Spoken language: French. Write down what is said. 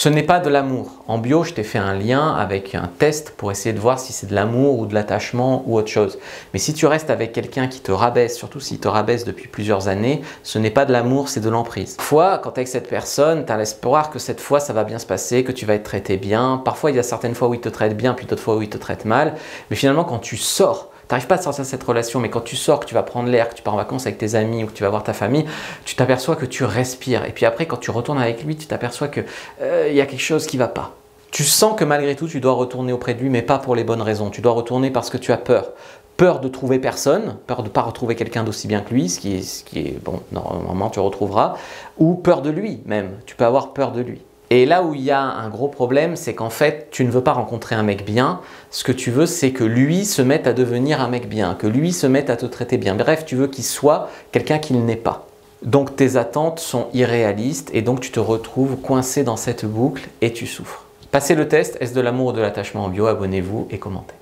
Ce n'est pas de l'amour. En bio, je t'ai fait un lien avec un test pour essayer de voir si c'est de l'amour ou de l'attachement ou autre chose. Mais si tu restes avec quelqu'un qui te rabaisse, surtout s'il te rabaisse depuis plusieurs années, ce n'est pas de l'amour, c'est de l'emprise. Parfois, quand tu es avec cette personne, tu as l'espoir que cette fois ça va bien se passer, que tu vas être traité bien. Parfois, il y a certaines fois où il te traite bien, puis d'autres fois où il te traite mal. Mais finalement, quand tu sors, tu n'arrives pas à sortir de cette relation, mais quand tu sors, que tu vas prendre l'air, que tu pars en vacances avec tes amis ou que tu vas voir ta famille, tu t'aperçois que tu respires. Et puis après, quand tu retournes avec lui, tu t'aperçois qu'il y a quelque chose qui ne va pas. Tu sens que malgré tout, tu dois retourner auprès de lui, mais pas pour les bonnes raisons. Tu dois retourner parce que tu as peur. Peur de trouver personne, peur de ne pas retrouver quelqu'un d'aussi bien que lui, ce qui est bon, normalement tu retrouveras, ou peur de lui même. Tu peux avoir peur de lui. Et là où il y a un gros problème, c'est qu'en fait, tu ne veux pas rencontrer un mec bien. Ce que tu veux, c'est que lui se mette à devenir un mec bien, que lui se mette à te traiter bien. Bref, tu veux qu'il soit quelqu'un qu'il n'est pas. Donc tes attentes sont irréalistes et donc tu te retrouves coincé dans cette boucle et tu souffres. Passez le test, est-ce de l'amour ou de l'attachement en bio? Abonnez-vous et commentez.